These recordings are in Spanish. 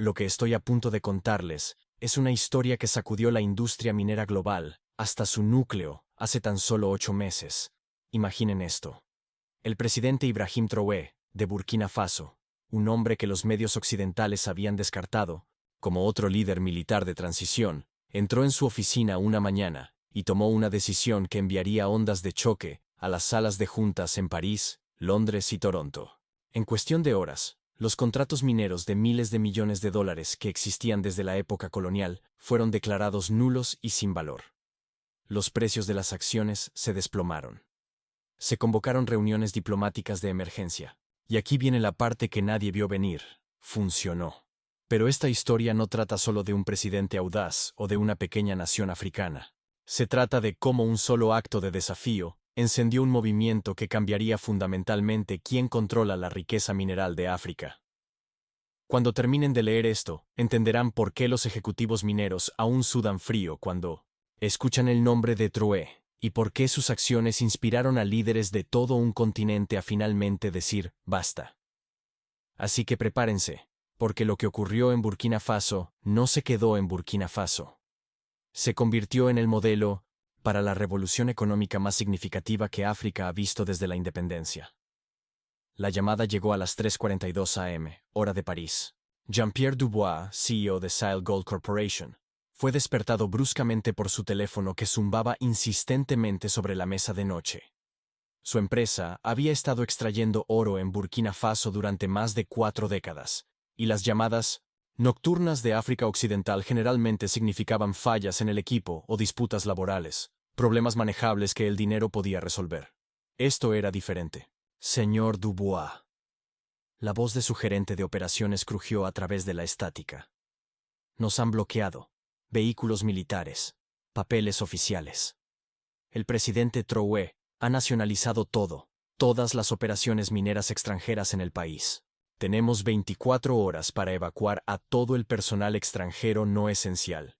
Lo que estoy a punto de contarles es una historia que sacudió la industria minera global hasta su núcleo hace tan solo 8 meses. Imaginen esto. El presidente Ibrahim Traoré, de Burkina Faso, un hombre que los medios occidentales habían descartado como otro líder militar de transición, entró en su oficina una mañana y tomó una decisión que enviaría ondas de choque a las salas de juntas en París, Londres y Toronto. En cuestión de horas, los contratos mineros de miles de millones de dólares que existían desde la época colonial fueron declarados nulos y sin valor. Los precios de las acciones se desplomaron. Se convocaron reuniones diplomáticas de emergencia. Y aquí viene la parte que nadie vio venir. Funcionó. Pero esta historia no trata solo de un presidente audaz o de una pequeña nación africana. Se trata de cómo un solo acto de desafío encendió un movimiento que cambiaría fundamentalmente quién controla la riqueza mineral de África. Cuando terminen de leer esto, entenderán por qué los ejecutivos mineros aún sudan frío cuando escuchan el nombre de Traoré, y por qué sus acciones inspiraron a líderes de todo un continente a finalmente decir basta. Así que prepárense, porque lo que ocurrió en Burkina Faso no se quedó en Burkina Faso. Se convirtió en el modelo para la revolución económica más significativa que África ha visto desde la independencia. La llamada llegó a las 3:42 am, hora de París. Jean-Pierre Dubois, CEO de Sahel Gold Corporation, fue despertado bruscamente por su teléfono que zumbaba insistentemente sobre la mesa de noche. Su empresa había estado extrayendo oro en Burkina Faso durante más de 4 décadas, y las llamadas nocturnas de África Occidental generalmente significaban fallas en el equipo o disputas laborales, problemas manejables que el dinero podía resolver. Esto era diferente. Señor Dubois. La voz de su gerente de operaciones crujió a través de la estática. Nos han bloqueado. Vehículos militares. Papeles oficiales. El presidente Traoré ha nacionalizado todas las operaciones mineras extranjeras en el país. Tenemos 24 horas para evacuar a todo el personal extranjero no esencial.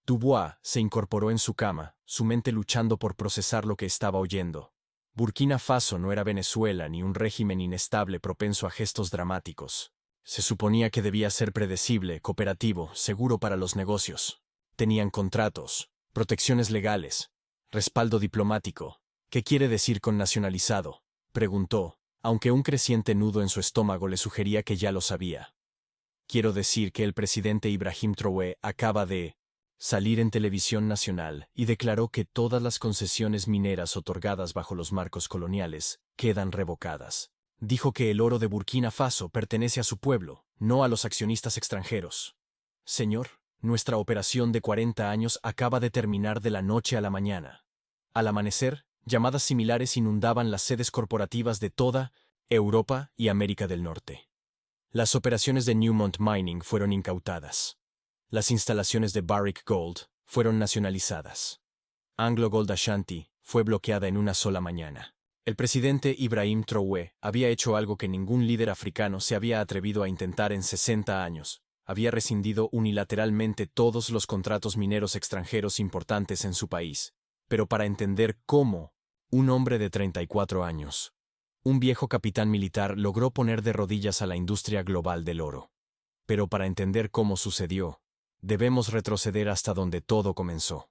Dubois se incorporó en su cama, su mente luchando por procesar lo que estaba oyendo. Burkina Faso no era Venezuela ni un régimen inestable propenso a gestos dramáticos. Se suponía que debía ser predecible, cooperativo, seguro para los negocios. Tenían contratos, protecciones legales, respaldo diplomático. ¿Qué quiere decir con nacionalizado?, preguntó, aunque un creciente nudo en su estómago le sugería que ya lo sabía. Quiero decir que el presidente Ibrahim Traoré acaba de salir en televisión nacional y declaró que todas las concesiones mineras otorgadas bajo los marcos coloniales quedan revocadas. Dijo que el oro de Burkina Faso pertenece a su pueblo, no a los accionistas extranjeros. Señor, nuestra operación de 40 años acaba de terminar de la noche a la mañana. Al amanecer, llamadas similares inundaban las sedes corporativas de toda Europa y América del Norte. Las operaciones de Newmont Mining fueron incautadas. Las instalaciones de Barrick Gold fueron nacionalizadas. Anglo Gold Ashanti fue bloqueada en una sola mañana. El presidente Ibrahim Traoré había hecho algo que ningún líder africano se había atrevido a intentar en 60 años. Había rescindido unilateralmente todos los contratos mineros extranjeros importantes en su país. Pero para entender cómo, un hombre de 34 años, un viejo capitán militar, logró poner de rodillas a la industria global del oro. Pero para entender cómo sucedió, debemos retroceder hasta donde todo comenzó.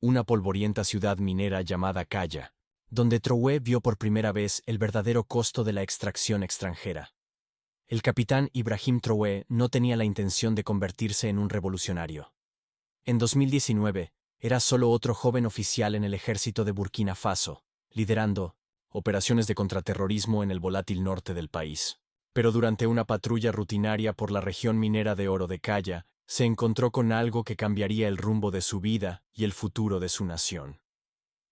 Una polvorienta ciudad minera llamada Kaya, donde Traoré vio por primera vez el verdadero costo de la extracción extranjera. El capitán Ibrahim Traoré no tenía la intención de convertirse en un revolucionario. En 2019, era solo otro joven oficial en el ejército de Burkina Faso, liderando operaciones de contraterrorismo en el volátil norte del país. Pero durante una patrulla rutinaria por la región minera de oro de Kaya, se encontró con algo que cambiaría el rumbo de su vida y el futuro de su nación.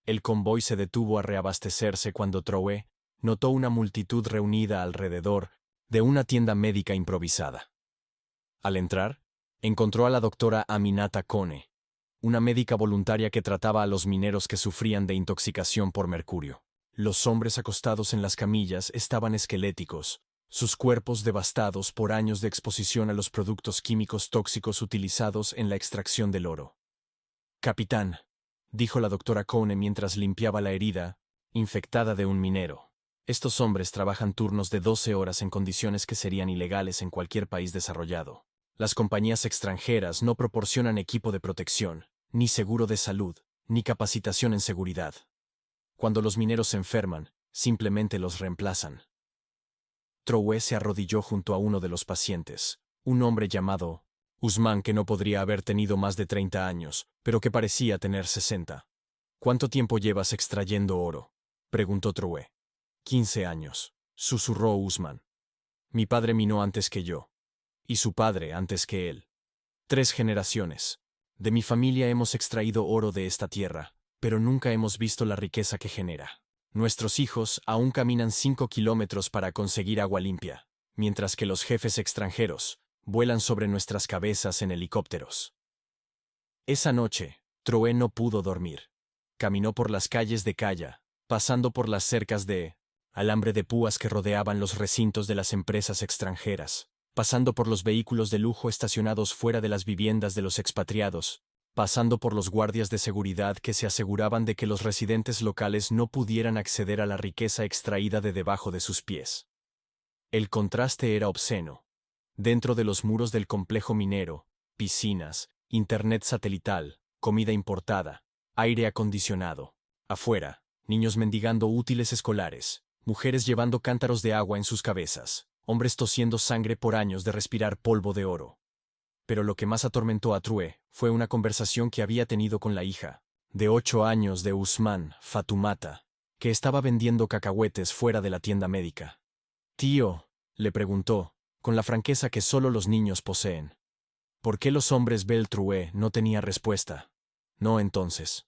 El convoy se detuvo a reabastecerse cuando Traoré notó una multitud reunida alrededor de una tienda médica improvisada. Al entrar, encontró a la doctora Aminata Kone, una médica voluntaria que trataba a los mineros que sufrían de intoxicación por mercurio. Los hombres acostados en las camillas estaban esqueléticos, sus cuerpos devastados por años de exposición a los productos químicos tóxicos utilizados en la extracción del oro. «Capitán», dijo la doctora Kone mientras limpiaba la herida infectada de un minero. «Estos hombres trabajan turnos de 12 horas en condiciones que serían ilegales en cualquier país desarrollado. Las compañías extranjeras no proporcionan equipo de protección, ni seguro de salud, ni capacitación en seguridad. Cuando los mineros se enferman, simplemente los reemplazan. Trowe se arrodilló junto a uno de los pacientes, un hombre llamado Usman que no podría haber tenido más de 30 años, pero que parecía tener 60. ¿Cuánto tiempo llevas extrayendo oro?, preguntó Trowe. 15 años, susurró Usman. Mi padre minó antes que yo. Y su padre antes que él. 3 generaciones. De mi familia hemos extraído oro de esta tierra, pero nunca hemos visto la riqueza que genera. Nuestros hijos aún caminan 5 kilómetros para conseguir agua limpia, mientras que los jefes extranjeros vuelan sobre nuestras cabezas en helicópteros. Esa noche, Trowe no pudo dormir. Caminó por las calles de Calla, pasando por las cercas de alambre de púas que rodeaban los recintos de las empresas extranjeras, pasando por los vehículos de lujo estacionados fuera de las viviendas de los expatriados, pasando por los guardias de seguridad que se aseguraban de que los residentes locales no pudieran acceder a la riqueza extraída de debajo de sus pies. El contraste era obsceno. Dentro de los muros del complejo minero, piscinas, internet satelital, comida importada, aire acondicionado. Afuera, niños mendigando útiles escolares, mujeres llevando cántaros de agua en sus cabezas, hombres tosiendo sangre por años de respirar polvo de oro. Pero lo que más atormentó a Trowe fue una conversación que había tenido con la hija, de 8 años de Usman, Fatumata, que estaba vendiendo cacahuetes fuera de la tienda médica. Tío, le preguntó, con la franqueza que solo los niños poseen. ¿Por qué los hombres Trowe no tenía respuesta? No entonces.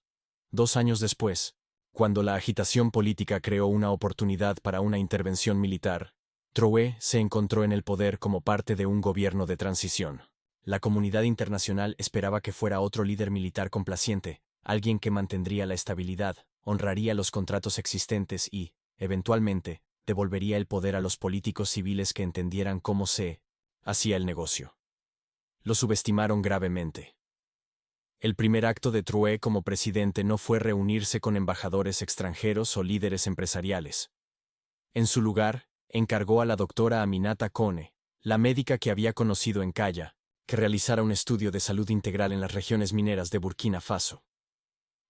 2 años después, cuando la agitación política creó una oportunidad para una intervención militar, Trowe se encontró en el poder como parte de un gobierno de transición. La comunidad internacional esperaba que fuera otro líder militar complaciente, alguien que mantendría la estabilidad, honraría los contratos existentes y, eventualmente, devolvería el poder a los políticos civiles que entendieran cómo se hacía el negocio. Lo subestimaron gravemente. El primer acto de Trowe como presidente no fue reunirse con embajadores extranjeros o líderes empresariales. En su lugar, encargó a la doctora Aminata Kone, la médica que había conocido en Calla, que realizara un estudio de salud integral en las regiones mineras de Burkina Faso.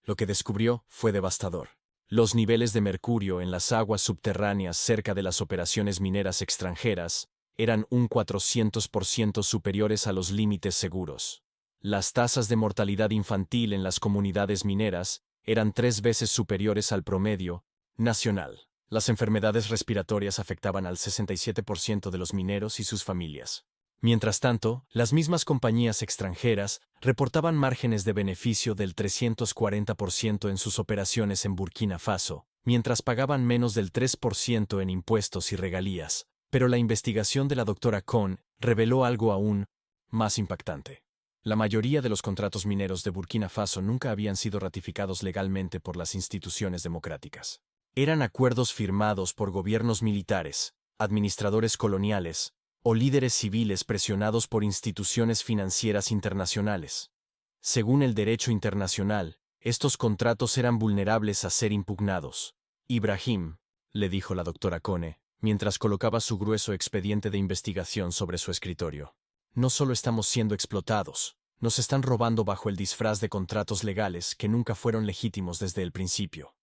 Lo que descubrió fue devastador. Los niveles de mercurio en las aguas subterráneas cerca de las operaciones mineras extranjeras eran un 400% superiores a los límites seguros. Las tasas de mortalidad infantil en las comunidades mineras eran 3 veces superiores al promedio nacional. Las enfermedades respiratorias afectaban al 67% de los mineros y sus familias. Mientras tanto, las mismas compañías extranjeras reportaban márgenes de beneficio del 340% en sus operaciones en Burkina Faso, mientras pagaban menos del 3% en impuestos y regalías. Pero la investigación de la doctora Kohn reveló algo aún más impactante. La mayoría de los contratos mineros de Burkina Faso nunca habían sido ratificados legalmente por las instituciones democráticas. Eran acuerdos firmados por gobiernos militares, administradores coloniales, o líderes civiles presionados por instituciones financieras internacionales. Según el derecho internacional, estos contratos eran vulnerables a ser impugnados. Ibrahim, le dijo la doctora Kone, mientras colocaba su grueso expediente de investigación sobre su escritorio. No solo estamos siendo explotados, nos están robando bajo el disfraz de contratos legales que nunca fueron legítimos desde el principio.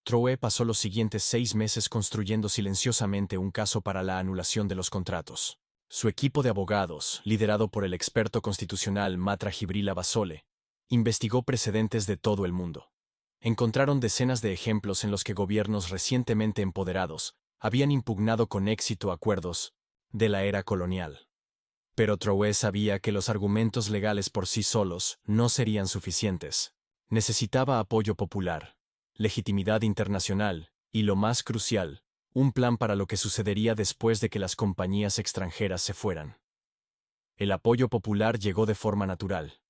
Trowe pasó los siguientes 6 meses construyendo silenciosamente un caso para la anulación de los contratos. Su equipo de abogados, liderado por el experto constitucional Matra Jibril Abasole, investigó precedentes de todo el mundo. Encontraron decenas de ejemplos en los que gobiernos recientemente empoderados habían impugnado con éxito acuerdos de la era colonial. Pero Trowe sabía que los argumentos legales por sí solos no serían suficientes. Necesitaba apoyo popular, legitimidad internacional y, lo más crucial, un plan para lo que sucedería después de que las compañías extranjeras se fueran. El apoyo popular llegó de forma natural.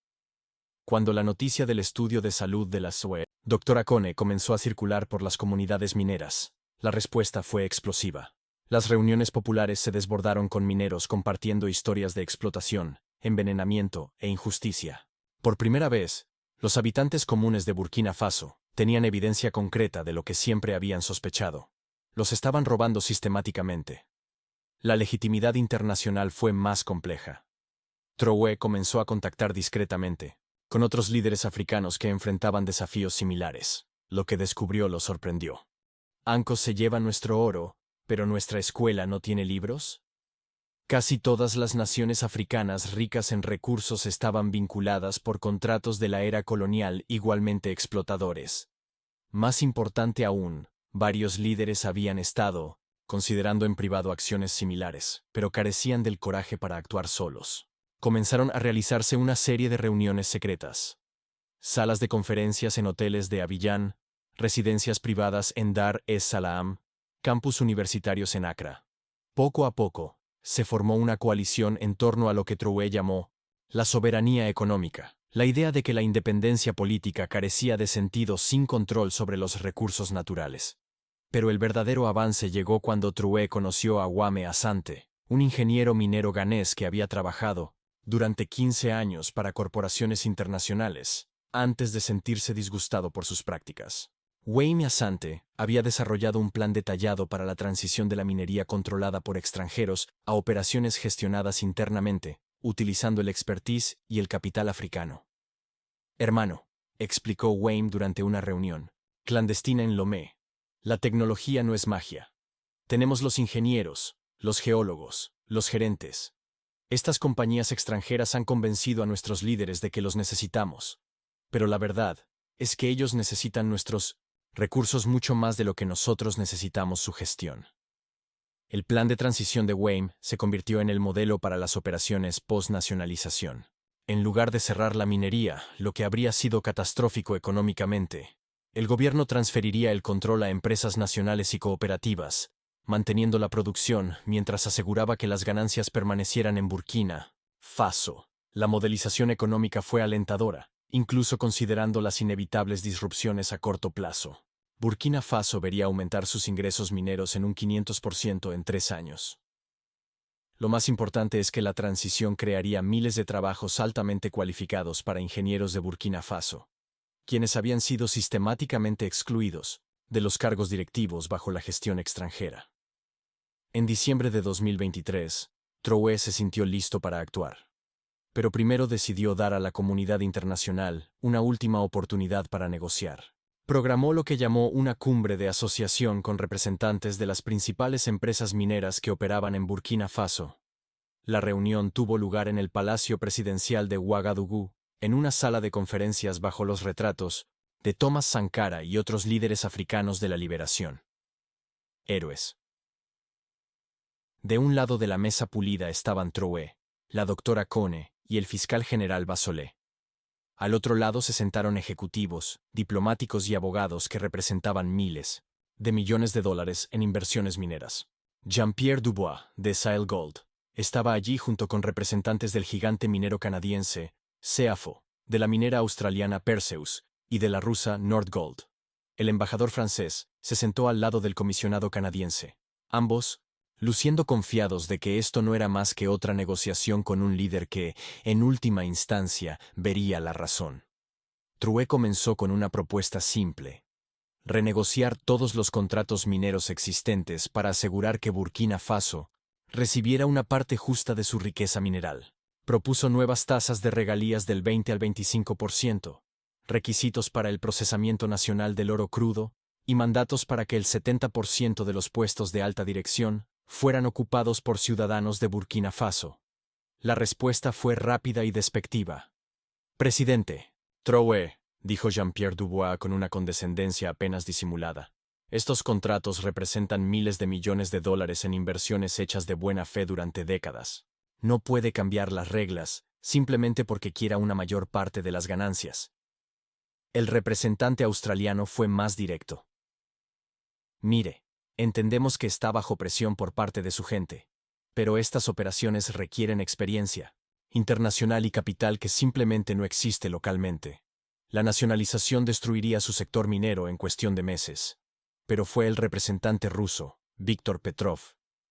Cuando la noticia del estudio de salud de la SOE, doctora Kone, comenzó a circular por las comunidades mineras, la respuesta fue explosiva. Las reuniones populares se desbordaron con mineros compartiendo historias de explotación, envenenamiento e injusticia. Por primera vez, los habitantes comunes de Burkina Faso tenían evidencia concreta de lo que siempre habían sospechado. Los estaban robando sistemáticamente. La legitimidad internacional fue más compleja. Trowe comenzó a contactar discretamente con otros líderes africanos que enfrentaban desafíos similares. Lo que descubrió lo sorprendió. «Ancos se lleva nuestro oro, pero nuestra escuela no tiene libros». Casi todas las naciones africanas ricas en recursos estaban vinculadas por contratos de la era colonial igualmente explotadores. Más importante aún, varios líderes habían estado considerando en privado acciones similares, pero carecían del coraje para actuar solos. Comenzaron a realizarse una serie de reuniones secretas. Salas de conferencias en hoteles de Abiyán, residencias privadas en Dar es Salaam, campus universitarios en Accra. Poco a poco, se formó una coalición en torno a lo que Trowe llamó la soberanía económica, la idea de que la independencia política carecía de sentido sin control sobre los recursos naturales. Pero el verdadero avance llegó cuando Trowe conoció a Wame Asante, un ingeniero minero ganés que había trabajado durante 15 años para corporaciones internacionales, antes de sentirse disgustado por sus prácticas. Wame Asante había desarrollado un plan detallado para la transición de la minería controlada por extranjeros a operaciones gestionadas internamente, utilizando el expertise y el capital africano. «Hermano», explicó Wame durante una reunión clandestina en Lomé, «la tecnología no es magia. Tenemos los ingenieros, los geólogos, los gerentes. Estas compañías extranjeras han convencido a nuestros líderes de que los necesitamos. Pero la verdad es que ellos necesitan nuestros recursos mucho más de lo que nosotros necesitamos su gestión». El plan de transición de Wame se convirtió en el modelo para las operaciones post-nacionalización. En lugar de cerrar la minería, lo que habría sido catastrófico económicamente, el gobierno transferiría el control a empresas nacionales y cooperativas, manteniendo la producción mientras aseguraba que las ganancias permanecieran en Burkina Faso. La modelización económica fue alentadora, incluso considerando las inevitables disrupciones a corto plazo. Burkina Faso vería aumentar sus ingresos mineros en un 500% en 3 años. Lo más importante es que la transición crearía miles de trabajos altamente cualificados para ingenieros de Burkina Faso, quienes habían sido sistemáticamente excluidos de los cargos directivos bajo la gestión extranjera. En diciembre de 2023, Trowe se sintió listo para actuar. Pero primero decidió dar a la comunidad internacional una última oportunidad para negociar. Programó lo que llamó una cumbre de asociación con representantes de las principales empresas mineras que operaban en Burkina Faso. La reunión tuvo lugar en el Palacio Presidencial de Ouagadougou, en una sala de conferencias bajo los retratos de Thomas Sankara y otros líderes africanos de la liberación. Héroes. De un lado de la mesa pulida estaban Trowe, la doctora Kone y el fiscal general Basolé. Al otro lado se sentaron ejecutivos, diplomáticos y abogados que representaban miles de millones de dólares en inversiones mineras. Jean-Pierre Dubois, de Sahel Gold, estaba allí junto con representantes del gigante minero canadiense, CEAFO, de la minera australiana Perseus y de la rusa Nordgold. El embajador francés se sentó al lado del comisionado canadiense. Ambos, luciendo confiados de que esto no era más que otra negociación con un líder que, en última instancia, vería la razón. Trowe comenzó con una propuesta simple: renegociar todos los contratos mineros existentes para asegurar que Burkina Faso recibiera una parte justa de su riqueza mineral. Propuso nuevas tasas de regalías del 20 al 25%, requisitos para el procesamiento nacional del oro crudo y mandatos para que el 70% de los puestos de alta dirección fueran ocupados por ciudadanos de Burkina Faso. La respuesta fue rápida y despectiva. «Presidente Trowe», dijo Jean-Pierre Dubois con una condescendencia apenas disimulada, «estos contratos representan miles de millones de dólares en inversiones hechas de buena fe durante décadas. No puede cambiar las reglas simplemente porque quiera una mayor parte de las ganancias». El representante australiano fue más directo. «Mire, entendemos que está bajo presión por parte de su gente, pero estas operaciones requieren experiencia internacional y capital que simplemente no existe localmente. La nacionalización destruiría su sector minero en cuestión de meses. Pero fue el representante ruso, Víktor Petrov,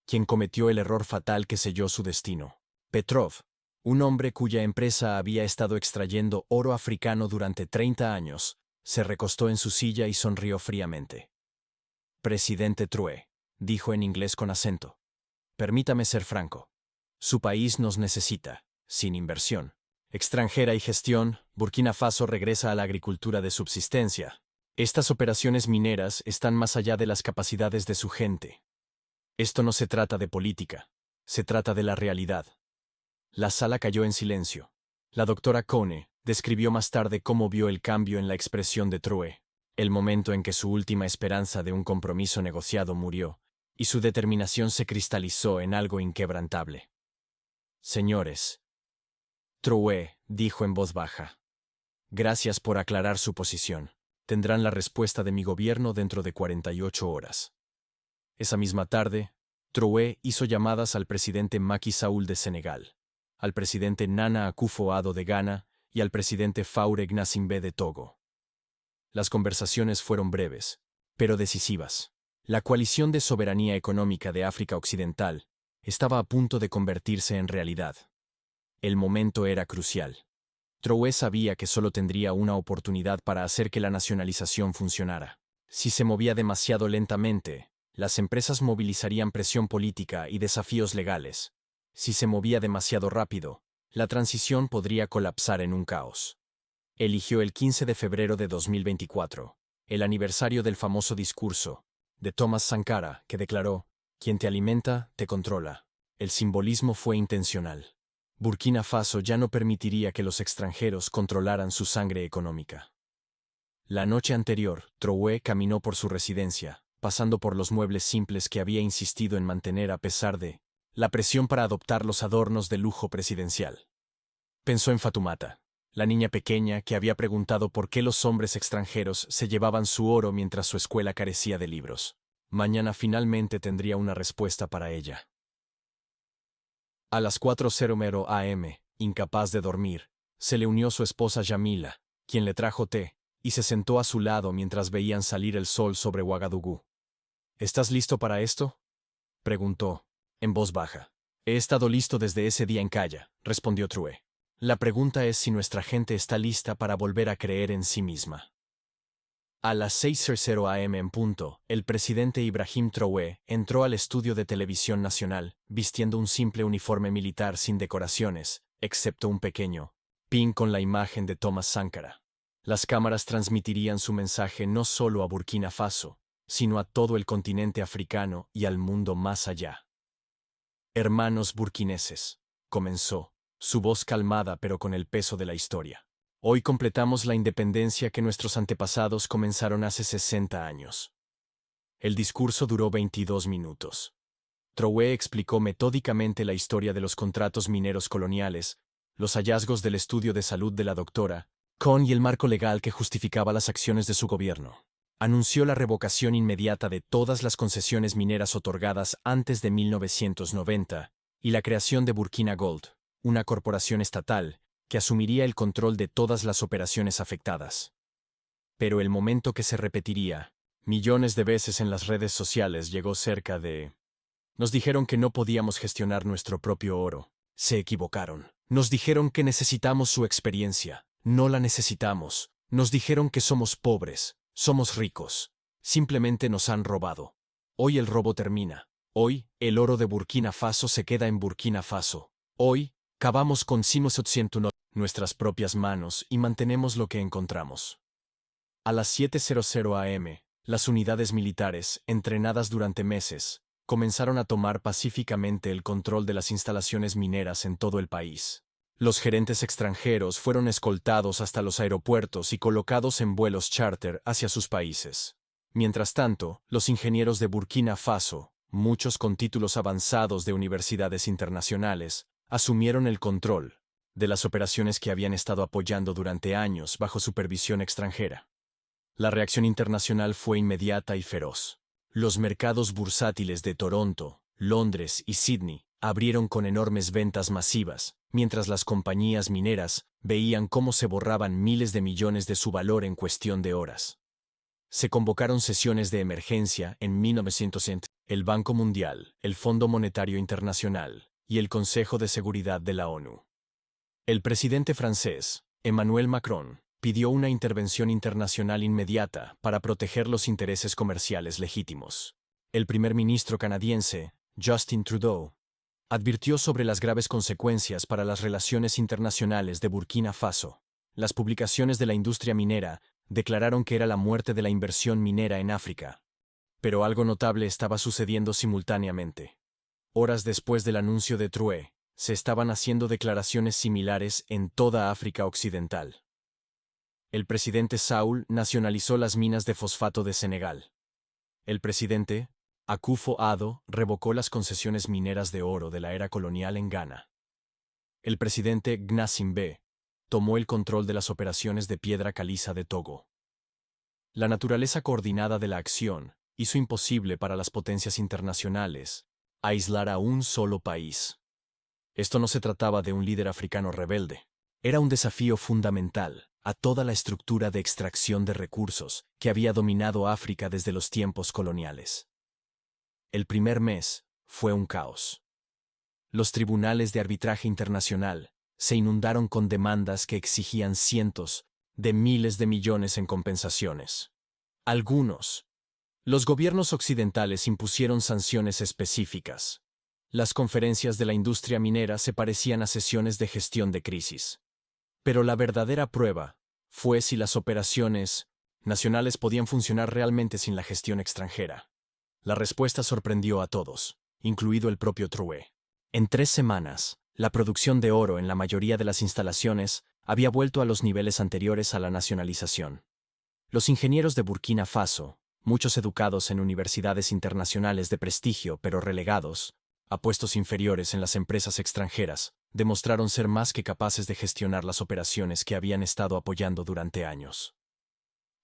quien cometió el error fatal que selló su destino. Petrov, un hombre cuya empresa había estado extrayendo oro africano durante 30 años, se recostó en su silla y sonrió fríamente. «Presidente Trowe», dijo en inglés con acento, «permítame ser franco. Su país nos necesita, sin inversión extranjera y gestión, Burkina Faso regresa a la agricultura de subsistencia. Estas operaciones mineras están más allá de las capacidades de su gente. Esto no se trata de política, se trata de la realidad. La sala cayó en silencio. La doctora Cone describió más tarde cómo vio el cambio en la expresión de Trouet, el momento en que su última esperanza de un compromiso negociado murió, y su determinación se cristalizó en algo inquebrantable. Señores, Trouet dijo en voz baja. Gracias por aclarar su posición. Tendrán la respuesta de mi gobierno dentro de 48 horas. Esa misma tarde, Trouet hizo llamadas al presidente Macky Sall de Senegal, al presidente Nana Akufo-Addo de Ghana y al presidente Faure Gnassingbé de Togo. Las conversaciones fueron breves, pero decisivas. La coalición de soberanía económica de África Occidental estaba a punto de convertirse en realidad. El momento era crucial. Trouet sabía que solo tendría una oportunidad para hacer que la nacionalización funcionara. Si se movía demasiado lentamente, las empresas movilizarían presión política y desafíos legales. Si se movía demasiado rápido, la transición podría colapsar en un caos. Eligió el 15 de febrero de 2024, el aniversario del famoso discurso de Thomas Sankara, que declaró: «Quien te alimenta, te controla». El simbolismo fue intencional. Burkina Faso ya no permitiría que los extranjeros controlaran su sangre económica. La noche anterior, Trouet caminó por su residencia, pasando por los muebles simples que había insistido en mantener a pesar de la presión para adoptar los adornos de lujo presidencial. Pensó en Fatoumata, la niña pequeña que había preguntado por qué los hombres extranjeros se llevaban su oro mientras su escuela carecía de libros. Mañana finalmente tendría una respuesta para ella. A las 4:00 am, incapaz de dormir, se le unió su esposa Yamila, quien le trajo té, y se sentó a su lado mientras veían salir el sol sobre Ouagadougou. «¿Estás listo para esto?», preguntó, en voz baja. «He estado listo desde ese día en Calla», respondió Trouet. «La pregunta es si nuestra gente está lista para volver a creer en sí misma». A las 6:00 am en punto, el presidente Ibrahim Trouet entró al estudio de televisión nacional, vistiendo un simple uniforme militar sin decoraciones, excepto un pequeño pin con la imagen de Thomas Sankara. Las cámaras transmitirían su mensaje no solo a Burkina Faso, sino a todo el continente africano y al mundo más allá. «Hermanos burkineses», comenzó, su voz calmada pero con el peso de la historia. «Hoy completamos la independencia que nuestros antepasados comenzaron hace 60 años. El discurso duró 22 minutos. Trouet explicó metódicamente la historia de los contratos mineros coloniales, los hallazgos del estudio de salud de la doctora Con y el marco legal que justificaba las acciones de su gobierno. Anunció la revocación inmediata de todas las concesiones mineras otorgadas antes de 1990 y la creación de Burkina Gold, una corporación estatal que asumiría el control de todas las operaciones afectadas. Pero el momento que se repetiría millones de veces en las redes sociales llegó cerca de... Nos dijeron que no podíamos gestionar nuestro propio oro. Se equivocaron. Nos dijeron que necesitamos su experiencia. No la necesitamos. Nos dijeron que somos pobres. Somos ricos. Simplemente nos han robado. Hoy el robo termina. Hoy, el oro de Burkina Faso se queda en Burkina Faso. Hoy, cavamos con nuestras propias manos y mantenemos lo que encontramos. A las 7:00 am, las unidades militares, entrenadas durante meses, comenzaron a tomar pacíficamente el control de las instalaciones mineras en todo el país. Los gerentes extranjeros fueron escoltados hasta los aeropuertos y colocados en vuelos charter hacia sus países. Mientras tanto, los ingenieros de Burkina Faso, muchos con títulos avanzados de universidades internacionales, asumieron el control de las operaciones que habían estado apoyando durante años bajo supervisión extranjera. La reacción internacional fue inmediata y feroz. Los mercados bursátiles de Toronto, Londres y Sydney abrieron con enormes ventas masivas, mientras las compañías mineras veían cómo se borraban miles de millones de su valor en cuestión de horas. Se convocaron sesiones de emergencia en 1900. El Banco Mundial, el Fondo Monetario Internacional y el Consejo de Seguridad de la ONU. El presidente francés, Emmanuel Macron, pidió una intervención internacional inmediata para proteger los intereses comerciales legítimos. El primer ministro canadiense, Justin Trudeau, Advirtió sobre las graves consecuencias para las relaciones internacionales de Burkina Faso. Las publicaciones de la industria minera declararon que era la muerte de la inversión minera en África. Pero algo notable estaba sucediendo simultáneamente. Horas después del anuncio de Troué, se estaban haciendo declaraciones similares en toda África Occidental. El presidente Saúl nacionalizó las minas de fosfato de Senegal. El presidente Akufo-Addo revocó las concesiones mineras de oro de la era colonial en Ghana. El presidente Gnassingbé tomó el control de las operaciones de piedra caliza de Togo. La naturaleza coordinada de la acción hizo imposible para las potencias internacionales aislar a un solo país. Esto no se trataba de un líder africano rebelde. Era un desafío fundamental a toda la estructura de extracción de recursos que había dominado África desde los tiempos coloniales. El primer mes fue un caos. Los tribunales de arbitraje internacional se inundaron con demandas que exigían cientos de miles de millones en compensaciones. Los gobiernos occidentales impusieron sanciones específicas. Las conferencias de la industria minera se parecían a sesiones de gestión de crisis. Pero la verdadera prueba fue si las operaciones nacionales podían funcionar realmente sin la gestión extranjera. La respuesta sorprendió a todos, incluido el propio Troué. En 3 semanas, la producción de oro en la mayoría de las instalaciones había vuelto a los niveles anteriores a la nacionalización. Los ingenieros de Burkina Faso, muchos educados en universidades internacionales de prestigio pero relegados a puestos inferiores en las empresas extranjeras, demostraron ser más que capaces de gestionar las operaciones que habían estado apoyando durante años.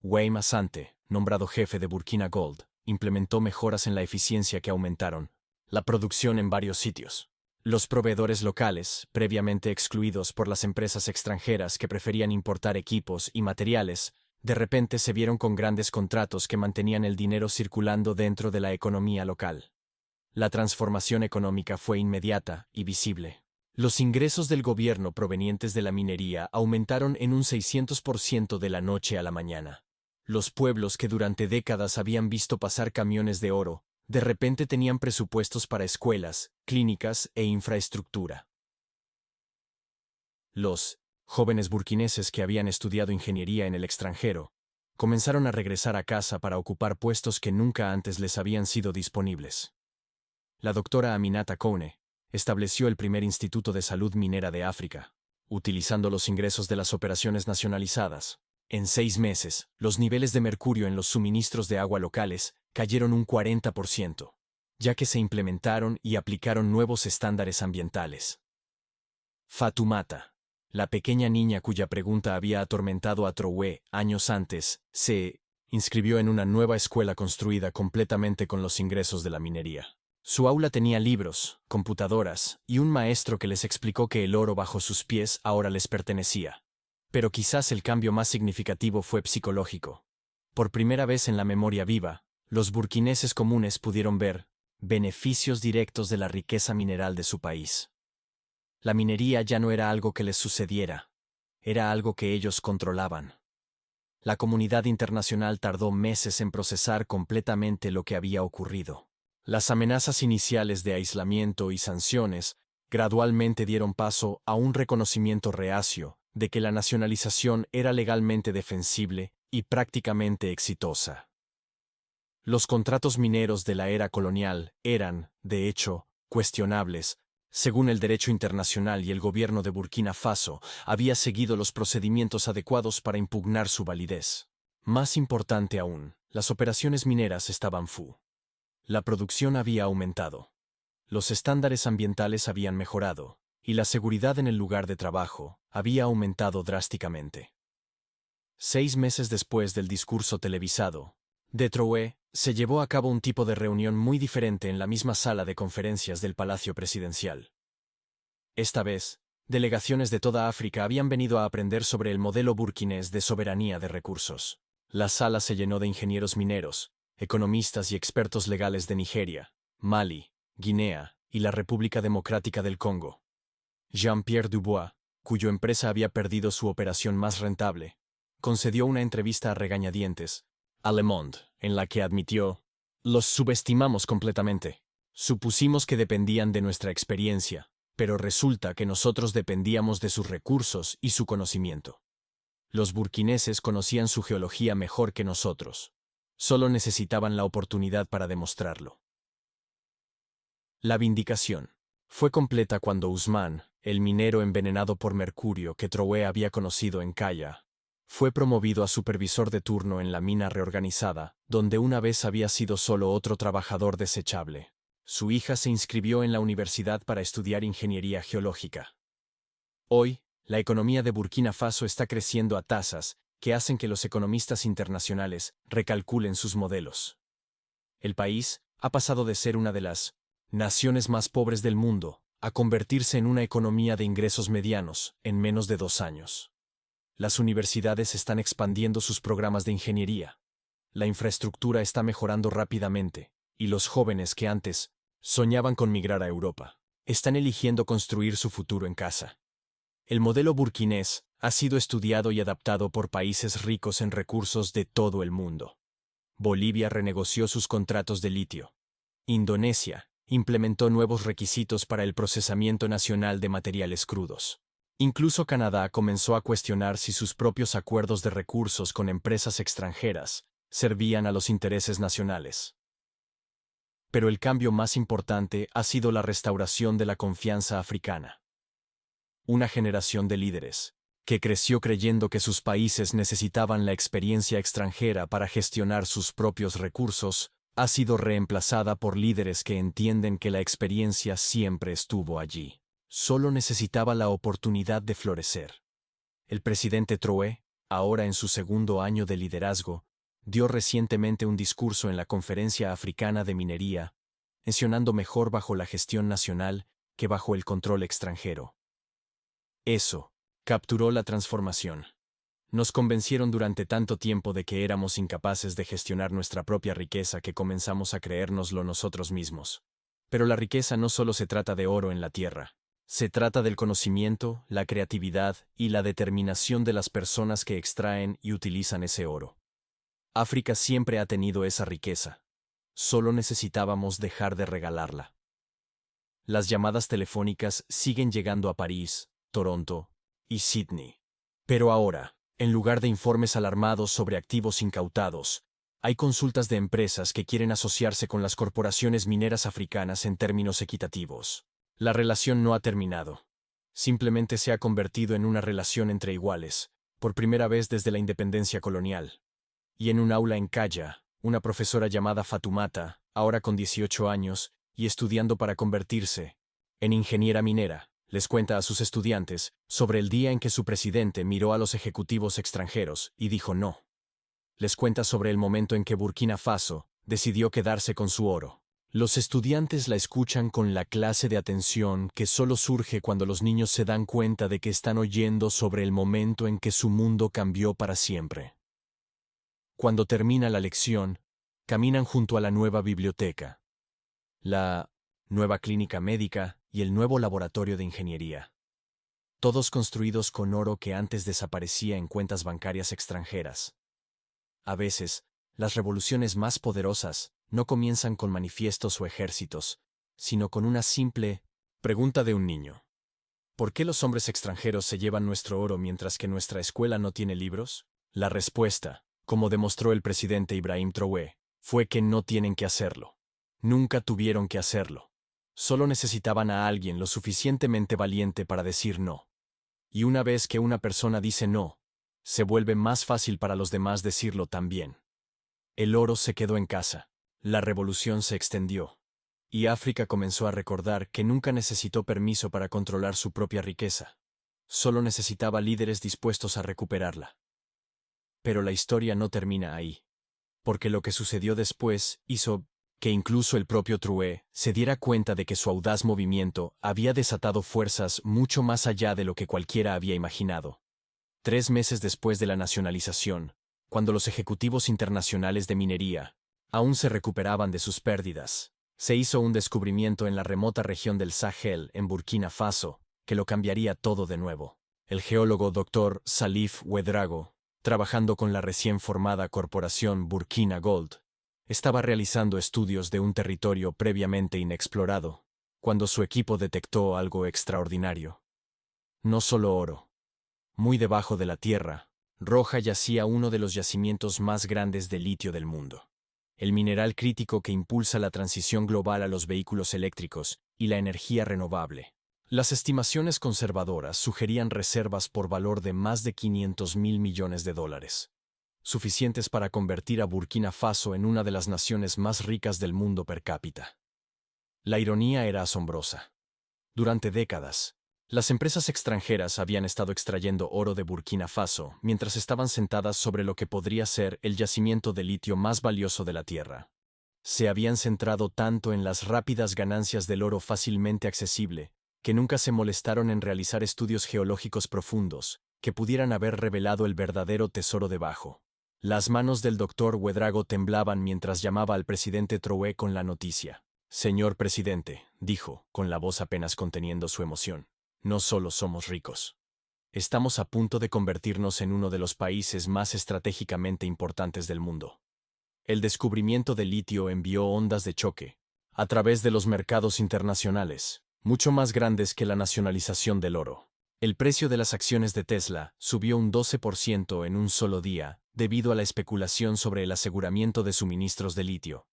Wayne Asante, nombrado jefe de Burkina Gold, implementó mejoras en la eficiencia que aumentaron la producción en varios sitios. Los proveedores locales, previamente excluidos por las empresas extranjeras que preferían importar equipos y materiales, de repente se vieron con grandes contratos que mantenían el dinero circulando dentro de la economía local. La transformación económica fue inmediata y visible. Los ingresos del gobierno provenientes de la minería aumentaron en un 600% de la noche a la mañana. Los pueblos que durante décadas habían visto pasar camiones de oro, de repente tenían presupuestos para escuelas, clínicas e infraestructura. Los jóvenes burkineses que habían estudiado ingeniería en el extranjero comenzaron a regresar a casa para ocupar puestos que nunca antes les habían sido disponibles. La doctora Aminata Kone estableció el primer instituto de salud minera de África, utilizando los ingresos de las operaciones nacionalizadas. En 6 meses, los niveles de mercurio en los suministros de agua locales cayeron un 40%, ya que se implementaron y aplicaron nuevos estándares ambientales. Fatoumata, la pequeña niña cuya pregunta había atormentado a Troué años antes, se inscribió en una nueva escuela construida completamente con los ingresos de la minería. Su aula tenía libros, computadoras y un maestro que les explicó que el oro bajo sus pies ahora les pertenecía. Pero quizás el cambio más significativo fue psicológico. Por primera vez en la memoria viva, los burkineses comunes pudieron ver beneficios directos de la riqueza mineral de su país. La minería ya no era algo que les sucediera, era algo que ellos controlaban. La comunidad internacional tardó meses en procesar completamente lo que había ocurrido. Las amenazas iniciales de aislamiento y sanciones gradualmente dieron paso a un reconocimiento reacio de que la nacionalización era legalmente defensible y prácticamente exitosa. Los contratos mineros de la era colonial eran, de hecho, cuestionables, según el derecho internacional, y el gobierno de Burkina Faso había seguido los procedimientos adecuados para impugnar su validez. Más importante aún, las operaciones mineras estaban La producción había aumentado. Los estándares ambientales habían mejorado, y la seguridad en el lugar de trabajo había aumentado drásticamente. 6 meses después del discurso televisado de Troué, se llevó a cabo un tipo de reunión muy diferente en la misma sala de conferencias del Palacio Presidencial. Esta vez, delegaciones de toda África habían venido a aprender sobre el modelo burkinés de soberanía de recursos. La sala se llenó de ingenieros mineros, economistas y expertos legales de Nigeria, Mali, Guinea y la República Democrática del Congo. Jean-Pierre Dubois, cuya empresa había perdido su operación más rentable, concedió una entrevista a regañadientes a Le Monde, en la que admitió: «Los subestimamos completamente. Supusimos que dependían de nuestra experiencia, pero resulta que nosotros dependíamos de sus recursos y su conocimiento. Los burkineses conocían su geología mejor que nosotros. Solo necesitaban la oportunidad para demostrarlo. La vindicación fue completa cuando Usman, el minero envenenado por mercurio que Trowe había conocido en Calla, fue promovido a supervisor de turno en la mina reorganizada, donde una vez había sido solo otro trabajador desechable. Su hija se inscribió en la universidad para estudiar ingeniería geológica. Hoy, la economía de Burkina Faso está creciendo a tasas que hacen que los economistas internacionales recalculen sus modelos. El país ha pasado de ser una de las naciones más pobres del mundo a convertirse en una economía de ingresos medianos en menos de 2 años. Las universidades están expandiendo sus programas de ingeniería. La infraestructura está mejorando rápidamente, y los jóvenes que antes soñaban con migrar a Europa están eligiendo construir su futuro en casa. El modelo burkinés ha sido estudiado y adaptado por países ricos en recursos de todo el mundo. Bolivia renegoció sus contratos de litio. Indonesia implementó nuevos requisitos para el procesamiento nacional de materiales crudos. Incluso Canadá comenzó a cuestionar si sus propios acuerdos de recursos con empresas extranjeras servían a los intereses nacionales. Pero el cambio más importante ha sido la restauración de la confianza africana. Una generación de líderes, que creció creyendo que sus países necesitaban la experiencia extranjera para gestionar sus propios recursos, ha sido reemplazada por líderes que entienden que la experiencia siempre estuvo allí. Solo necesitaba la oportunidad de florecer. El presidente Trowe, ahora en su segundo año de liderazgo, dio recientemente un discurso en la Conferencia Africana de Minería, mencionando mejor bajo la gestión nacional que bajo el control extranjero. Eso capturó la transformación. Nos convencieron durante tanto tiempo de que éramos incapaces de gestionar nuestra propia riqueza que comenzamos a creérnoslo nosotros mismos. Pero la riqueza no solo se trata de oro en la tierra. Se trata del conocimiento, la creatividad y la determinación de las personas que extraen y utilizan ese oro. África siempre ha tenido esa riqueza. Solo necesitábamos dejar de regalarla. Las llamadas telefónicas siguen llegando a París, Toronto y Sydney. Pero ahora, en lugar de informes alarmados sobre activos incautados, hay consultas de empresas que quieren asociarse con las corporaciones mineras africanas en términos equitativos. La relación no ha terminado. Simplemente se ha convertido en una relación entre iguales, por primera vez desde la independencia colonial. Y en un aula en Calla, una profesora llamada Fatumata, ahora con 18 años, y estudiando para convertirse en ingeniera minera, les cuenta a sus estudiantes sobre el día en que su presidente miró a los ejecutivos extranjeros y dijo no. Les cuenta sobre el momento en que Burkina Faso decidió quedarse con su oro. Los estudiantes la escuchan con la clase de atención que solo surge cuando los niños se dan cuenta de que están oyendo sobre el momento en que su mundo cambió para siempre. Cuando termina la lección, caminan junto a la nueva biblioteca, la nueva clínica médica y el nuevo laboratorio de ingeniería. Todos construidos con oro que antes desaparecía en cuentas bancarias extranjeras. A veces, las revoluciones más poderosas no comienzan con manifiestos o ejércitos, sino con una simple pregunta de un niño. ¿Por qué los hombres extranjeros se llevan nuestro oro mientras que nuestra escuela no tiene libros? La respuesta, como demostró el presidente Ibrahim Trowe, fue que no tienen que hacerlo. Nunca tuvieron que hacerlo. Solo necesitaban a alguien lo suficientemente valiente para decir no. Y una vez que una persona dice no, se vuelve más fácil para los demás decirlo también. El oro se quedó en casa. La revolución se extendió. Y África comenzó a recordar que nunca necesitó permiso para controlar su propia riqueza. Solo necesitaba líderes dispuestos a recuperarla. Pero la historia no termina ahí. Porque lo que sucedió después hizo que incluso el propio Trowe se diera cuenta de que su audaz movimiento había desatado fuerzas mucho más allá de lo que cualquiera había imaginado. 3 meses después de la nacionalización, cuando los ejecutivos internacionales de minería aún se recuperaban de sus pérdidas, se hizo un descubrimiento en la remota región del Sahel, en Burkina Faso, que lo cambiaría todo de nuevo. El geólogo Dr. Salif Ouedraogo, trabajando con la recién formada corporación Burkina Gold, Estaba realizando estudios de un territorio previamente inexplorado, cuando su equipo detectó algo extraordinario. No solo oro. Muy debajo de la tierra, Roja yacía uno de los yacimientos más grandes de litio del mundo. El mineral crítico que impulsa la transición global a los vehículos eléctricos y la energía renovable. Las estimaciones conservadoras sugerían reservas por valor de más de 500.000 millones de dólares, suficientes para convertir a Burkina Faso en una de las naciones más ricas del mundo per cápita. La ironía era asombrosa. Durante décadas, las empresas extranjeras habían estado extrayendo oro de Burkina Faso mientras estaban sentadas sobre lo que podría ser el yacimiento de litio más valioso de la Tierra. Se habían centrado tanto en las rápidas ganancias del oro fácilmente accesible, que nunca se molestaron en realizar estudios geológicos profundos, que pudieran haber revelado el verdadero tesoro debajo. Las manos del doctor Ouedraogo temblaban mientras llamaba al presidente Traoré con la noticia. Señor presidente, dijo, con la voz apenas conteniendo su emoción, no solo somos ricos. Estamos a punto de convertirnos en uno de los países más estratégicamente importantes del mundo. El descubrimiento del litio envió ondas de choque, a través de los mercados internacionales, mucho más grandes que la nacionalización del oro. El precio de las acciones de Tesla subió un 12% en un solo día, debido a la especulación sobre el aseguramiento de suministros de litio.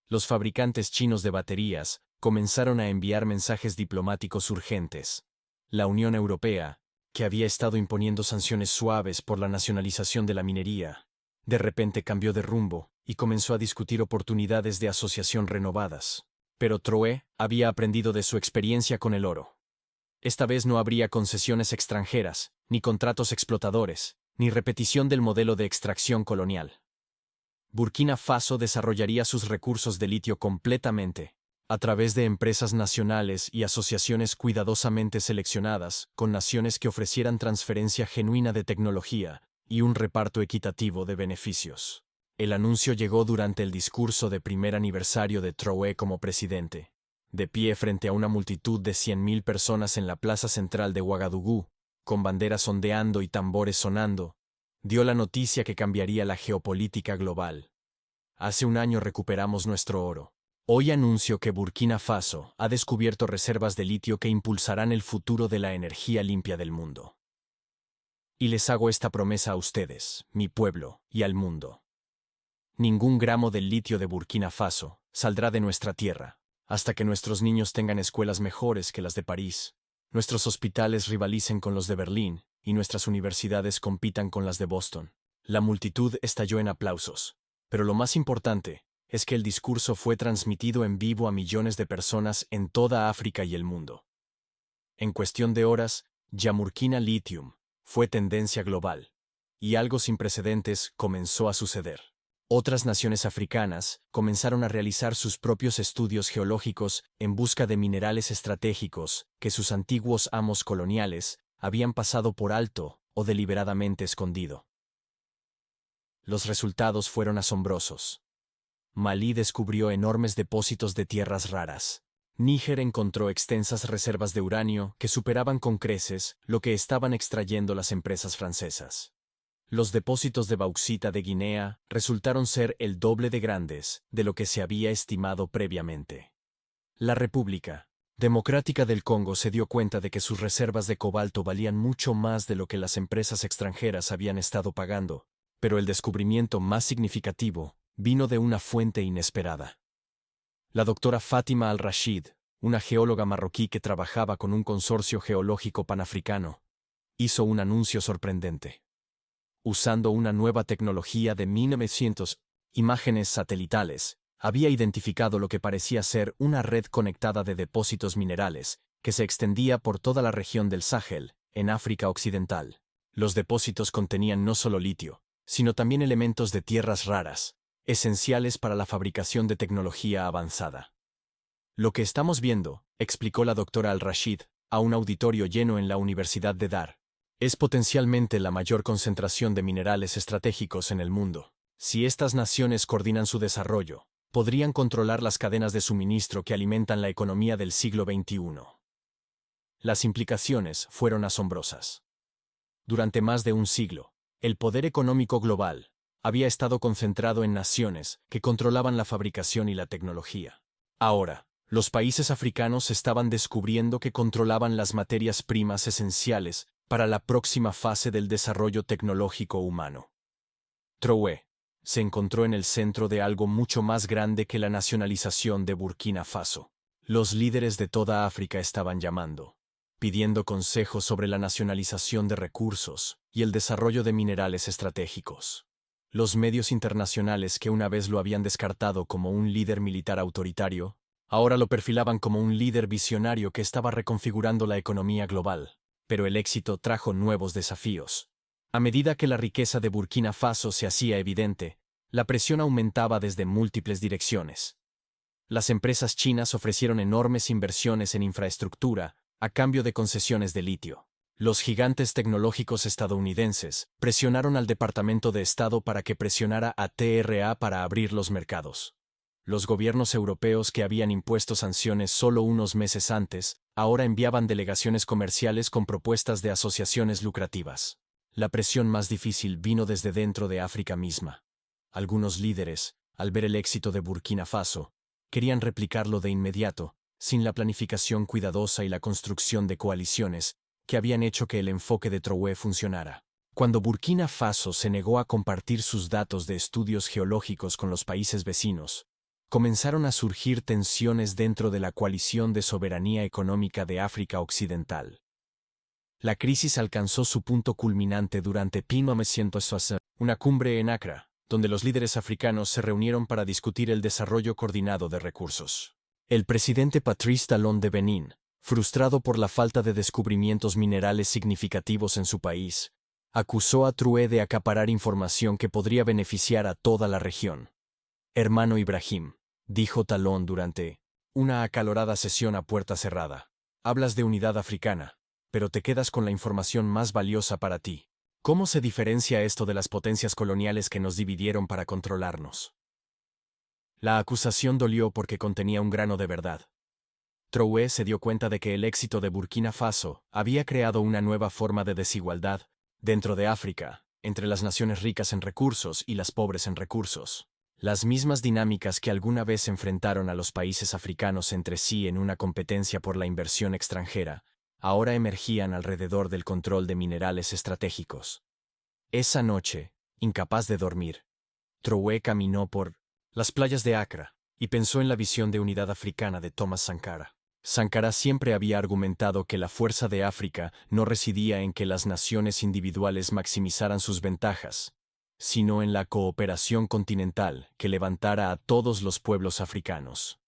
Los fabricantes chinos de baterías comenzaron a enviar mensajes diplomáticos urgentes. La Unión Europea, que había estado imponiendo sanciones suaves por la nacionalización de la minería, de repente cambió de rumbo y comenzó a discutir oportunidades de asociación renovadas. Pero Traoré había aprendido de su experiencia con el oro. Esta vez no habría concesiones extranjeras, ni contratos explotadores, ni repetición del modelo de extracción colonial. Burkina Faso desarrollaría sus recursos de litio completamente, a través de empresas nacionales y asociaciones cuidadosamente seleccionadas, con naciones que ofrecieran transferencia genuina de tecnología y un reparto equitativo de beneficios. El anuncio llegó durante el discurso de primer aniversario de Traoré como presidente, de pie frente a una multitud de 100.000 personas en la plaza central de Ouagadougou, con banderas ondeando y tambores sonando, dio la noticia que cambiaría la geopolítica global. Hace un año recuperamos nuestro oro. Hoy anuncio que Burkina Faso ha descubierto reservas de litio que impulsarán el futuro de la energía limpia del mundo. Y les hago esta promesa a ustedes, mi pueblo, y al mundo. Ningún gramo del litio de Burkina Faso saldrá de nuestra tierra, hasta que nuestros niños tengan escuelas mejores que las de París, nuestros hospitales rivalicen con los de Berlín, y nuestras universidades compitan con las de Boston. La multitud estalló en aplausos, pero lo más importante es que el discurso fue transmitido en vivo a millones de personas en toda África y el mundo. En cuestión de horas, Yamurkina Lithium fue tendencia global, y algo sin precedentes comenzó a suceder. Otras naciones africanas comenzaron a realizar sus propios estudios geológicos en busca de minerales estratégicos que sus antiguos amos coloniales habían pasado por alto o deliberadamente escondido. Los resultados fueron asombrosos. Malí descubrió enormes depósitos de tierras raras. Níger encontró extensas reservas de uranio que superaban con creces lo que estaban extrayendo las empresas francesas. Los depósitos de bauxita de Guinea resultaron ser el doble de grandes de lo que se había estimado previamente. La República Democrática del Congo se dio cuenta de que sus reservas de cobalto valían mucho más de lo que las empresas extranjeras habían estado pagando, pero el descubrimiento más significativo vino de una fuente inesperada. La doctora Fátima Al-Rashid, una geóloga marroquí que trabajaba con un consorcio geológico panafricano, hizo un anuncio sorprendente. Usando una nueva tecnología de 1900, imágenes satelitales, había identificado lo que parecía ser una red conectada de depósitos minerales, que se extendía por toda la región del Sahel, en África Occidental. Los depósitos contenían no solo litio, sino también elementos de tierras raras, esenciales para la fabricación de tecnología avanzada. Lo que estamos viendo, explicó la doctora Al-Rashid, a un auditorio lleno en la Universidad de Dar, es potencialmente la mayor concentración de minerales estratégicos en el mundo. Si estas naciones coordinan su desarrollo, podrían controlar las cadenas de suministro que alimentan la economía del siglo XXI. Las implicaciones fueron asombrosas. Durante más de un siglo, el poder económico global había estado concentrado en naciones que controlaban la fabricación y la tecnología. Ahora, los países africanos estaban descubriendo que controlaban las materias primas esenciales para la próxima fase del desarrollo tecnológico humano. Traoré se encontró en el centro de algo mucho más grande que la nacionalización de Burkina Faso. Los líderes de toda África estaban llamando, pidiendo consejos sobre la nacionalización de recursos y el desarrollo de minerales estratégicos. Los medios internacionales que una vez lo habían descartado como un líder militar autoritario, ahora lo perfilaban como un líder visionario que estaba reconfigurando la economía global. Pero el éxito trajo nuevos desafíos. A medida que la riqueza de Burkina Faso se hacía evidente, la presión aumentaba desde múltiples direcciones. Las empresas chinas ofrecieron enormes inversiones en infraestructura a cambio de concesiones de litio. Los gigantes tecnológicos estadounidenses presionaron al Departamento de Estado para que presionara a TRA para abrir los mercados. Los gobiernos europeos que habían impuesto sanciones solo unos meses antes, ahora enviaban delegaciones comerciales con propuestas de asociaciones lucrativas. La presión más difícil vino desde dentro de África misma. Algunos líderes, al ver el éxito de Burkina Faso, querían replicarlo de inmediato, sin la planificación cuidadosa y la construcción de coaliciones que habían hecho que el enfoque de Traoré funcionara. Cuando Burkina Faso se negó a compartir sus datos de estudios geológicos con los países vecinos, comenzaron a surgir tensiones dentro de la coalición de soberanía económica de África Occidental. La crisis alcanzó su punto culminante durante 1960, una cumbre en Accra, donde los líderes africanos se reunieron para discutir el desarrollo coordinado de recursos. El presidente Patrice Talon de Benín, frustrado por la falta de descubrimientos minerales significativos en su país, acusó a Traoré de acaparar información que podría beneficiar a toda la región. Hermano Ibrahim, dijo Talon durante una acalorada sesión a puerta cerrada, hablas de unidad africana, pero te quedas con la información más valiosa para ti. ¿Cómo se diferencia esto de las potencias coloniales que nos dividieron para controlarnos? La acusación dolió porque contenía un grano de verdad. Traoré se dio cuenta de que el éxito de Burkina Faso había creado una nueva forma de desigualdad dentro de África, entre las naciones ricas en recursos y las pobres en recursos. Las mismas dinámicas que alguna vez enfrentaron a los países africanos entre sí en una competencia por la inversión extranjera, ahora emergían alrededor del control de minerales estratégicos. Esa noche, incapaz de dormir, Traoré caminó por las playas de Accra y pensó en la visión de unidad africana de Thomas Sankara. Sankara siempre había argumentado que la fuerza de África no residía en que las naciones individuales maximizaran sus ventajas, sino en la cooperación continental que levantara a todos los pueblos africanos.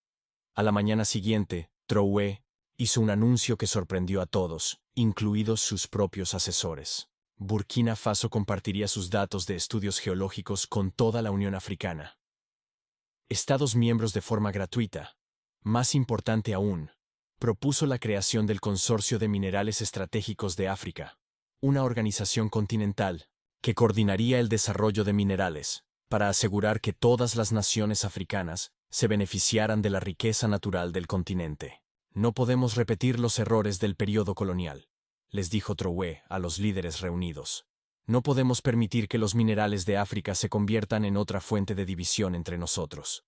A la mañana siguiente, Traoré hizo un anuncio que sorprendió a todos, incluidos sus propios asesores. Burkina Faso compartiría sus datos de estudios geológicos con toda la Unión Africana. Estados miembros de forma gratuita. Más importante aún, propuso la creación del Consorcio de Minerales Estratégicos de África, una organización continental que coordinaría el desarrollo de minerales, para asegurar que todas las naciones africanas se beneficiaran de la riqueza natural del continente. No podemos repetir los errores del periodo colonial, les dijo Traoré a los líderes reunidos. No podemos permitir que los minerales de África se conviertan en otra fuente de división entre nosotros.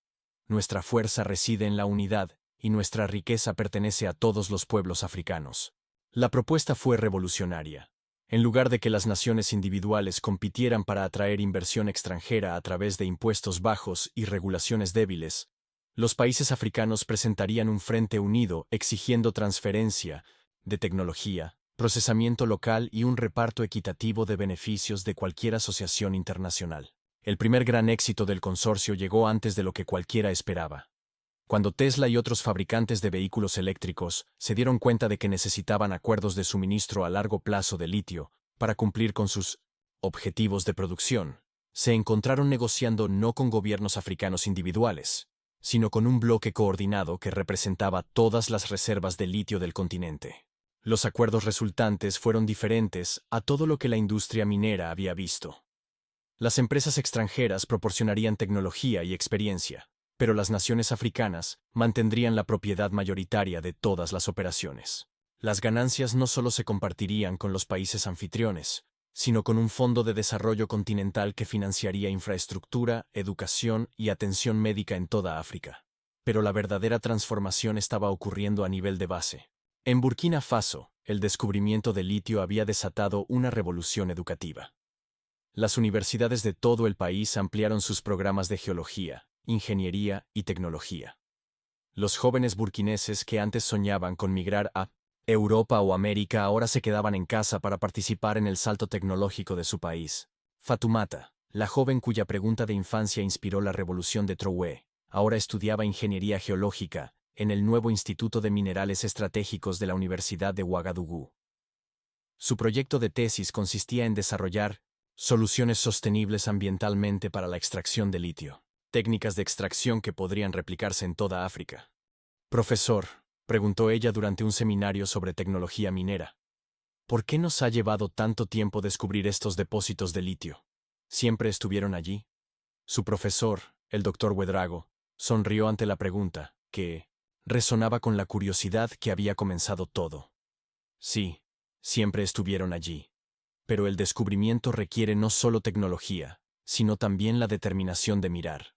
Nuestra fuerza reside en la unidad, y nuestra riqueza pertenece a todos los pueblos africanos. La propuesta fue revolucionaria. En lugar de que las naciones individuales compitieran para atraer inversión extranjera a través de impuestos bajos y regulaciones débiles, los países africanos presentarían un frente unido exigiendo transferencia de tecnología, procesamiento local y un reparto equitativo de beneficios de cualquier asociación internacional. El primer gran éxito del consorcio llegó antes de lo que cualquiera esperaba. Cuando Tesla y otros fabricantes de vehículos eléctricos se dieron cuenta de que necesitaban acuerdos de suministro a largo plazo de litio para cumplir con sus objetivos de producción, se encontraron negociando no con gobiernos africanos individuales, sino con un bloque coordinado que representaba todas las reservas de litio del continente. Los acuerdos resultantes fueron diferentes a todo lo que la industria minera había visto. Las empresas extranjeras proporcionarían tecnología y experiencia, pero las naciones africanas mantendrían la propiedad mayoritaria de todas las operaciones. Las ganancias no solo se compartirían con los países anfitriones, sino con un fondo de desarrollo continental que financiaría infraestructura, educación y atención médica en toda África. Pero la verdadera transformación estaba ocurriendo a nivel de base. En Burkina Faso, el descubrimiento del litio había desatado una revolución educativa. Las universidades de todo el país ampliaron sus programas de geología, ingeniería y tecnología. Los jóvenes burkineses que antes soñaban con migrar a Europa o América ahora se quedaban en casa para participar en el salto tecnológico de su país. Fatoumata, la joven cuya pregunta de infancia inspiró la revolución de Trowe, ahora estudiaba ingeniería geológica en el nuevo Instituto de Minerales Estratégicos de la Universidad de Ouagadougou. Su proyecto de tesis consistía en desarrollar soluciones sostenibles ambientalmente para la extracción de litio, técnicas de extracción que podrían replicarse en toda África. Profesor, preguntó ella durante un seminario sobre tecnología minera, ¿por qué nos ha llevado tanto tiempo descubrir estos depósitos de litio? ¿Siempre estuvieron allí? Su profesor, el doctor Ouedraogo, sonrió ante la pregunta, que resonaba con la curiosidad que había comenzado todo. Sí, siempre estuvieron allí. Pero el descubrimiento requiere no solo tecnología, sino también la determinación de mirar.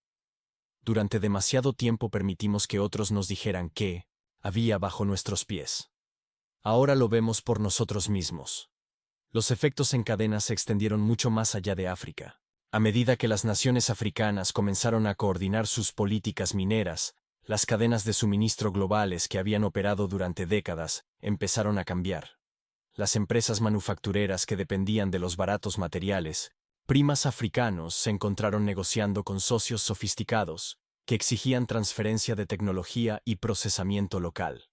Durante demasiado tiempo permitimos que otros nos dijeran qué había bajo nuestros pies. Ahora lo vemos por nosotros mismos. Los efectos en cadena se extendieron mucho más allá de África. A medida que las naciones africanas comenzaron a coordinar sus políticas mineras, las cadenas de suministro globales que habían operado durante décadas empezaron a cambiar. Las empresas manufactureras que dependían de los baratos materiales, primas africanos, se encontraron negociando con socios sofisticados que exigían transferencia de tecnología y procesamiento local.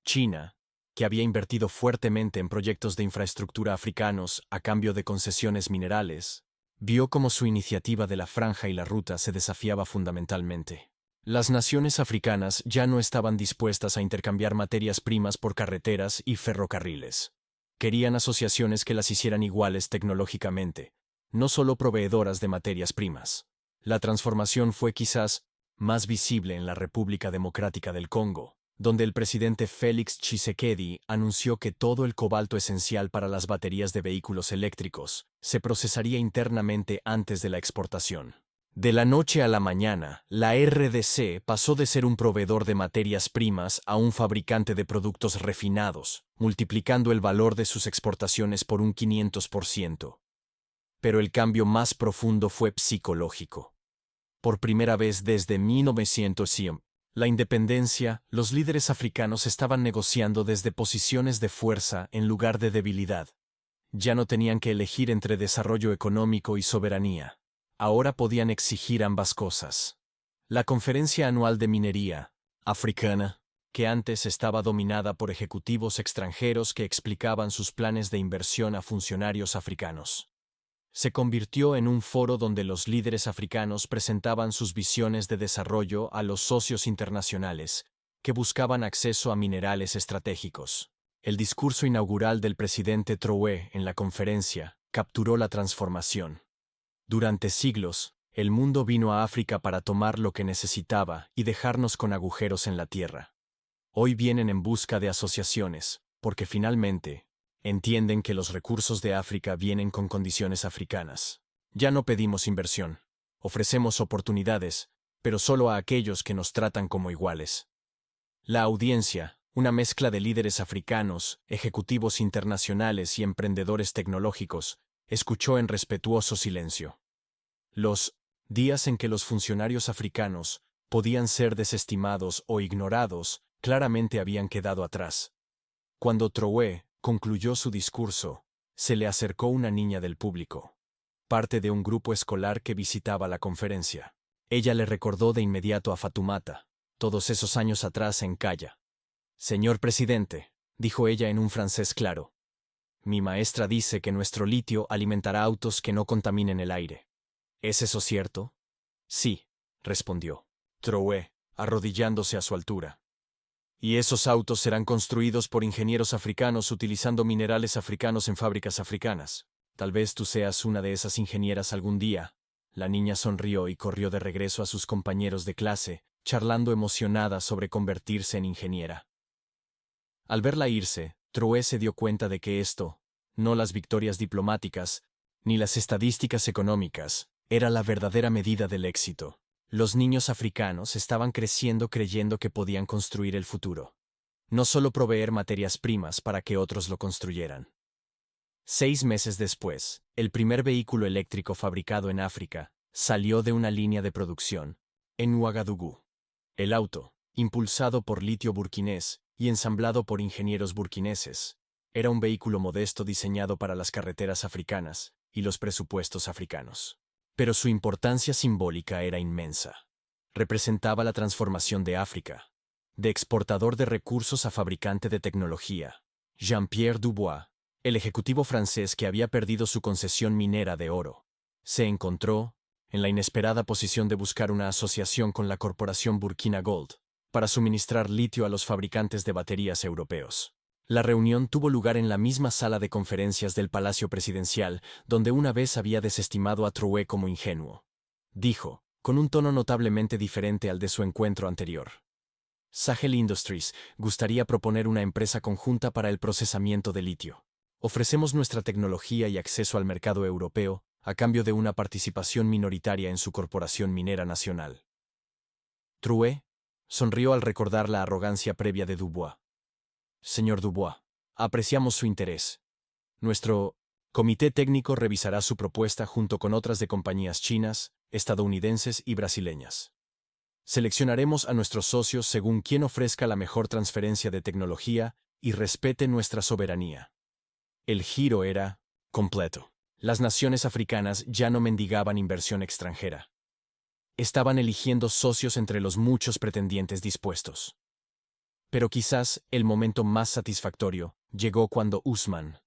China, que había invertido fuertemente en proyectos de infraestructura africanos a cambio de concesiones minerales, vio cómo su iniciativa de la Franja y la Ruta se desafiaba fundamentalmente. Las naciones africanas ya no estaban dispuestas a intercambiar materias primas por carreteras y ferrocarriles. Querían asociaciones que las hicieran iguales tecnológicamente, no solo proveedoras de materias primas. La transformación fue quizás más visible en la República Democrática del Congo, donde el presidente Félix Tshisekedi anunció que todo el cobalto esencial para las baterías de vehículos eléctricos se procesaría internamente antes de la exportación. De la noche a la mañana, la RDC pasó de ser un proveedor de materias primas a un fabricante de productos refinados, multiplicando el valor de sus exportaciones por un 500%. Pero el cambio más profundo fue psicológico. Por primera vez desde 1900, la independencia, los líderes africanos estaban negociando desde posiciones de fuerza en lugar de debilidad. Ya no tenían que elegir entre desarrollo económico y soberanía. Ahora podían exigir ambas cosas. La Conferencia Anual de Minería Africana, que antes estaba dominada por ejecutivos extranjeros que explicaban sus planes de inversión a funcionarios africanos, se convirtió en un foro donde los líderes africanos presentaban sus visiones de desarrollo a los socios internacionales que buscaban acceso a minerales estratégicos. El discurso inaugural del presidente Trowe en la conferencia capturó la transformación. Durante siglos, el mundo vino a África para tomar lo que necesitaba y dejarnos con agujeros en la tierra. Hoy vienen en busca de asociaciones, porque finalmente entienden que los recursos de África vienen con condiciones africanas. Ya no pedimos inversión, ofrecemos oportunidades, pero solo a aquellos que nos tratan como iguales. La audiencia, una mezcla de líderes africanos, ejecutivos internacionales y emprendedores tecnológicos, escuchó en respetuoso silencio. Los días en que los funcionarios africanos podían ser desestimados o ignorados claramente habían quedado atrás. Cuando Trowe concluyó su discurso, se le acercó una niña del público, parte de un grupo escolar que visitaba la conferencia. Ella le recordó de inmediato a Fatoumata, todos esos años atrás en Calla. «Señor presidente», dijo ella en un francés claro, «mi maestra dice que nuestro litio alimentará autos que no contaminen el aire. ¿Es eso cierto?» «Sí», respondió Trowe, arrodillándose a su altura. «Y esos autos serán construidos por ingenieros africanos utilizando minerales africanos en fábricas africanas. Tal vez tú seas una de esas ingenieras algún día». La niña sonrió y corrió de regreso a sus compañeros de clase, charlando emocionada sobre convertirse en ingeniera. Al verla irse, Trowe se dio cuenta de que esto no las victorias diplomáticas, ni las estadísticas económicas, era la verdadera medida del éxito. Los niños africanos estaban creciendo creyendo que podían construir el futuro. No solo proveer materias primas para que otros lo construyeran. 6 meses después, el primer vehículo eléctrico fabricado en África salió de una línea de producción en Ouagadougou. El auto, impulsado por litio burkinés y ensamblado por ingenieros burkineses, era un vehículo modesto diseñado para las carreteras africanas y los presupuestos africanos. Pero su importancia simbólica era inmensa. Representaba la transformación de África, de exportador de recursos a fabricante de tecnología. Jean-Pierre Dubois, el ejecutivo francés que había perdido su concesión minera de oro, se encontró en la inesperada posición de buscar una asociación con la corporación Burkina Gold para suministrar litio a los fabricantes de baterías europeos. La reunión tuvo lugar en la misma sala de conferencias del Palacio Presidencial, donde una vez había desestimado a Trouet como ingenuo. Dijo, con un tono notablemente diferente al de su encuentro anterior. Sahel Industries gustaría proponer una empresa conjunta para el procesamiento de litio. Ofrecemos nuestra tecnología y acceso al mercado europeo a cambio de una participación minoritaria en su corporación minera nacional. Trouet sonrió al recordar la arrogancia previa de Dubois. Señor Dubois, apreciamos su interés. Nuestro comité técnico revisará su propuesta junto con otras de compañías chinas, estadounidenses y brasileñas. Seleccionaremos a nuestros socios según quien ofrezca la mejor transferencia de tecnología y respete nuestra soberanía. El giro era completo. Las naciones africanas ya no mendigaban inversión extranjera. Estaban eligiendo socios entre los muchos pretendientes dispuestos. Pero quizás el momento más satisfactorio llegó cuando Usman,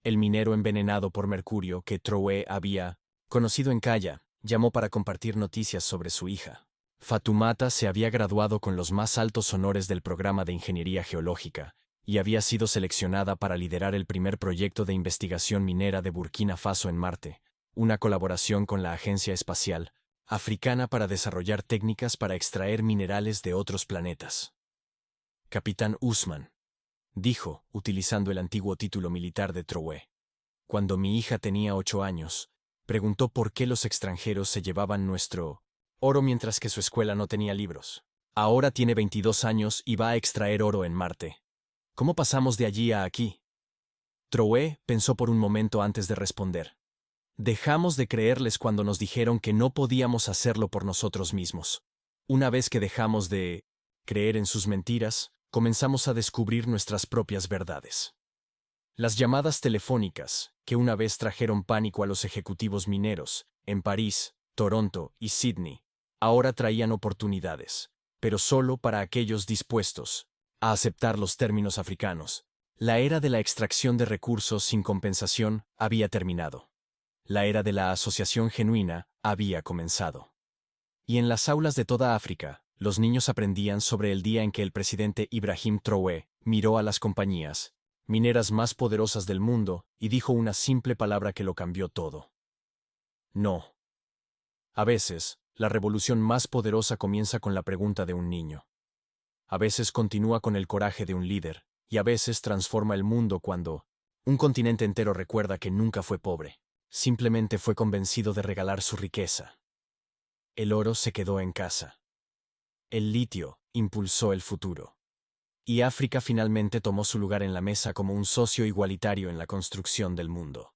el minero envenenado por mercurio que Trouet había conocido en Calla, llamó para compartir noticias sobre su hija. Fatoumata se había graduado con los más altos honores del programa de ingeniería geológica y había sido seleccionada para liderar el primer proyecto de investigación minera de Burkina Faso en Marte, una colaboración con la Agencia Espacial Africana para desarrollar técnicas para extraer minerales de otros planetas. Capitán Usman, dijo, utilizando el antiguo título militar de Trouet. Cuando mi hija tenía 8 años, preguntó por qué los extranjeros se llevaban nuestro oro mientras que su escuela no tenía libros. Ahora tiene 22 años y va a extraer oro en Marte. ¿Cómo pasamos de allí a aquí? Trouet pensó por un momento antes de responder. Dejamos de creerles cuando nos dijeron que no podíamos hacerlo por nosotros mismos. Una vez que dejamos de creer en sus mentiras, comenzamos a descubrir nuestras propias verdades. Las llamadas telefónicas, que una vez trajeron pánico a los ejecutivos mineros, en París, Toronto y Sydney, ahora traían oportunidades, pero solo para aquellos dispuestos a aceptar los términos africanos. La era de la extracción de recursos sin compensación había terminado. La era de la asociación genuina había comenzado. Y en las aulas de toda África, los niños aprendían sobre el día en que el presidente Ibrahim Trouet miró a las compañías mineras más poderosas del mundo y dijo una simple palabra que lo cambió todo. No. A veces, la revolución más poderosa comienza con la pregunta de un niño. A veces continúa con el coraje de un líder, y a veces transforma el mundo cuando un continente entero recuerda que nunca fue pobre, simplemente fue convencido de regalar su riqueza. El oro se quedó en casa. El litio impulsó el futuro. Y África finalmente tomó su lugar en la mesa como un socio igualitario en la construcción del mundo.